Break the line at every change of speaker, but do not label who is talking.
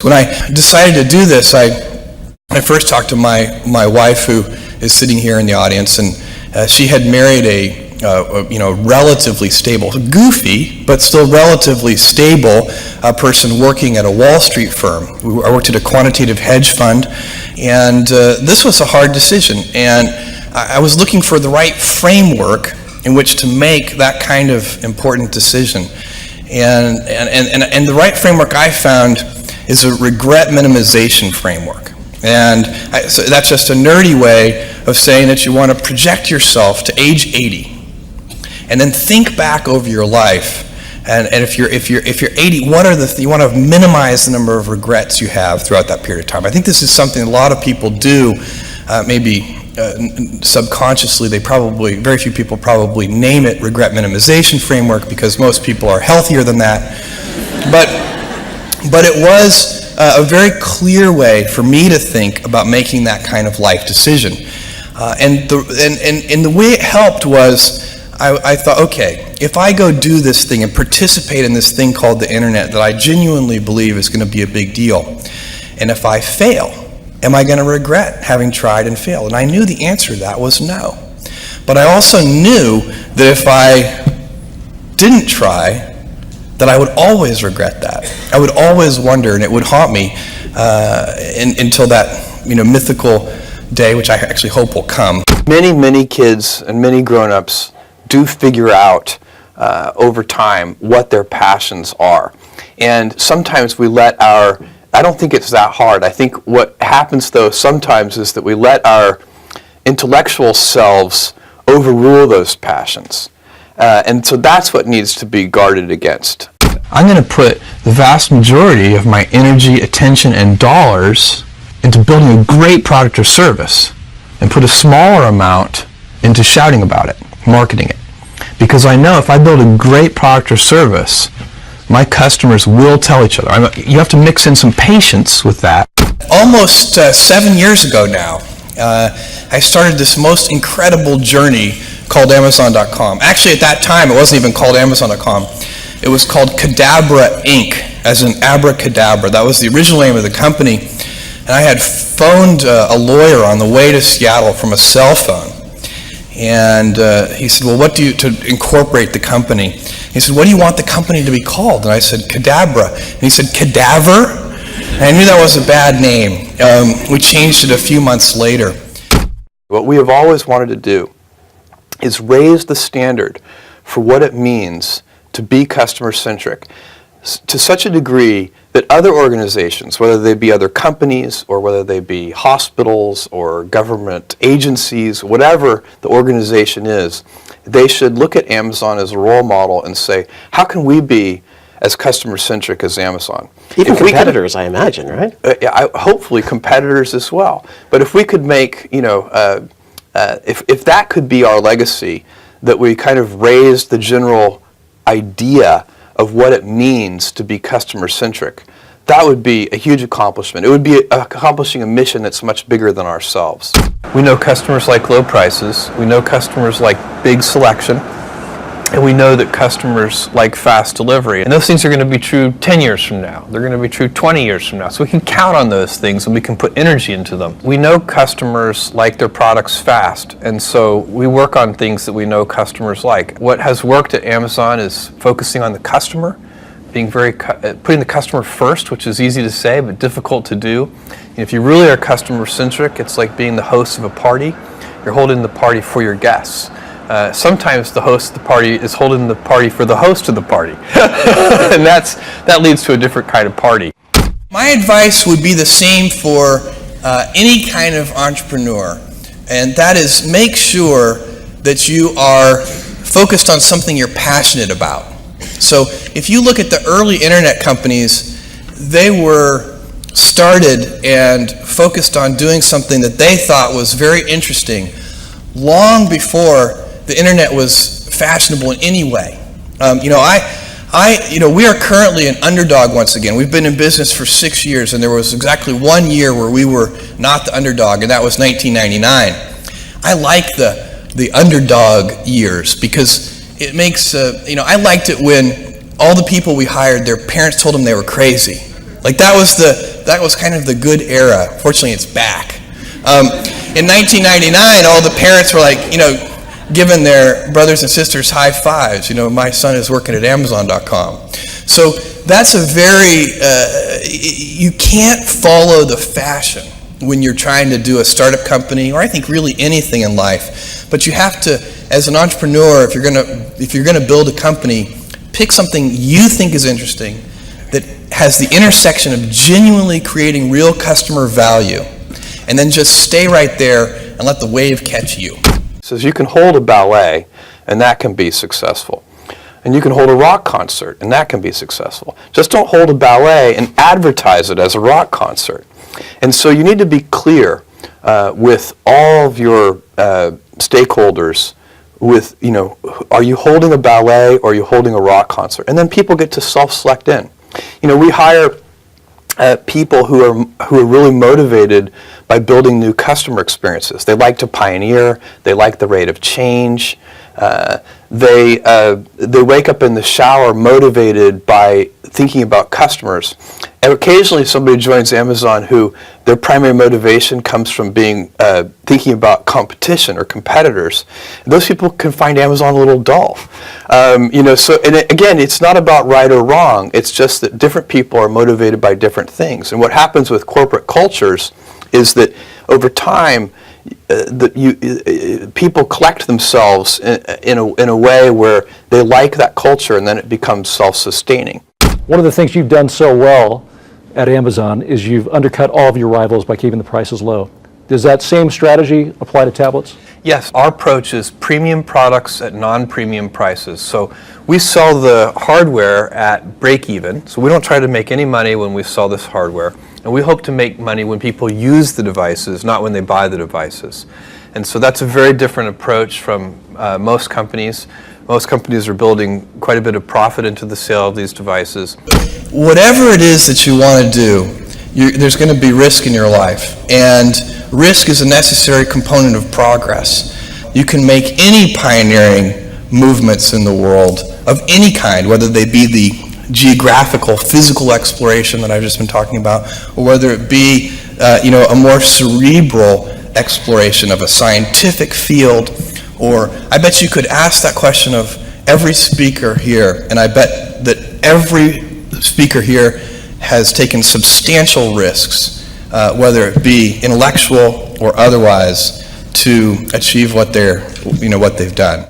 When I decided to do this, I first talked to my wife, who is sitting here in the audience, and she had married a relatively stable, goofy, but still relatively stable person working at a Wall Street firm. I worked at a quantitative hedge fund, and this was a hard decision. And I was looking for the right framework in which to make that kind of important decision. And the right framework I found is a regret minimization framework. And so that's just a nerdy way of saying that you want to project yourself to age 80. And then think back over your life, and if you're 80, what are you want to minimize the number of regrets you have throughout that period of time. I think this is something a lot of people do, maybe subconsciously. Very few people probably name it regret minimization framework, because most people are healthier than that. But it was a very clear way for me to think about making that kind of life decision, and the way it helped was, I thought, okay, if I go do this thing and participate in this thing called the internet that I genuinely believe is going to be a big deal, and if I fail, am I going to regret having tried and failed? And I knew the answer to that was no. But I also knew that if I didn't try, that I would always regret that. I would always wonder, and it would haunt me until that mythical day, which I actually hope will come. Many kids and many grown-ups do figure out over time what their passions are. And sometimes we let I don't think it's that hard. I think what happens though sometimes is that we let our intellectual selves overrule those passions. And so that's what needs to be guarded against. I'm going to put the vast majority of my energy, attention, and dollars into building a great product or service, and put a smaller amount into shouting about it, marketing it. Because I know if I build a great product or service, my customers will tell each other. You have to mix in some patience with that. Almost 7 years ago now, I started this most incredible journey called Amazon.com. Actually, at that time, it wasn't even called Amazon.com. It was called Cadabra Inc., as in abracadabra. That was the original name of the company. And I had phoned a lawyer on the way to Seattle from a cell phone. And he said, well, to incorporate the company? He said, what do you want the company to be called? And I said, Cadabra. And he said, Cadaver? And I knew that was a bad name. We changed it a few months later. What we have always wanted to do is raise the standard for what it means to be customer-centric to such a degree that other organizations, whether they be other companies or whether they be hospitals or government agencies, whatever the organization is, they should look at Amazon as a role model and say, how can we be as customer-centric as Amazon?
Even competitors, I imagine, right?
Hopefully competitors as well. But if we could make, if that could be our legacy, that we kind of raised the general idea of what it means to be customer-centric, that would be a huge accomplishment. It would be accomplishing a mission that's much bigger than ourselves. We know customers like low prices, we know customers like big selection, and we know that customers like fast delivery. And those things are going to be true 10 years from now. They're going to be true 20 years from now. So we can count on those things and we can put energy into them. We know customers like their products fast, and so we work on things that we know customers like. What has worked at Amazon is focusing on the customer, putting the customer first, which is easy to say but difficult to do. And if you really are customer-centric, it's like being the host of a party. You're holding the party for your guests. Sometimes the host of the party is holding the party for the host of the party. And that leads to a different kind of party. My advice would be the same for any kind of entrepreneur, and that is make sure that you are focused on something you're passionate about. So if you look at the early internet companies, they were started and focused on doing something that they thought was very interesting long before the internet was fashionable in any way. We are currently an underdog once again. We've been in business for 6 years, and there was exactly 1 year where we were not the underdog, and that was 1999. I like the underdog years because it makes, I liked it when all the people we hired, their parents told them they were crazy. Like that was kind of the good era. Fortunately, it's back. In 1999, all the parents were like, giving their brothers and sisters high fives. My son is working at Amazon.com. So that's you can't follow the fashion when you're trying to do a startup company, or I think really anything in life. But you have to, as an entrepreneur, if you're gonna build a company, pick something you think is interesting that has the intersection of genuinely creating real customer value, and then just stay right there and let the wave catch you.
So you can hold a ballet, and that can be successful. And you can hold a rock concert, and that can be successful. Just don't hold a ballet and advertise it as a rock concert. And so you need to be clear with all of your stakeholders with, are you holding a ballet or are you holding a rock concert? And then people get to self-select in. We hire people who are really motivated by building new customer experiences. They like to pioneer. They like the rate of change. They wake up in the shower motivated by thinking about customers. And occasionally somebody joins Amazon who their primary motivation comes from thinking about competition or competitors. And those people can find Amazon a little dull. Again, it's not about right or wrong. It's just that different people are motivated by different things. And what happens with corporate cultures is that over time, people collect themselves in a way where they like that culture, and then it becomes self-sustaining.
One of the things you've done so well at Amazon is you've undercut all of your rivals by keeping the prices low. Does that same strategy apply to tablets?
Yes, our approach is premium products at non-premium prices. So we sell the hardware at break-even, so we don't try to make any money when we sell this hardware. And we hope to make money when people use the devices, not when they buy the devices. And so that's a very different approach from most companies. Most companies are building quite a bit of profit into the sale of these devices.
Whatever it is that you want to do, there's going to be risk in your life. And risk is a necessary component of progress. You can make any pioneering movements in the world of any kind, whether they be the geographical, physical exploration that I've just been talking about, or whether it be a more cerebral exploration of a scientific field. Or I bet you could ask that question of every speaker here, and I bet that every speaker here has taken substantial risks, whether it be intellectual or otherwise, to achieve what they've done.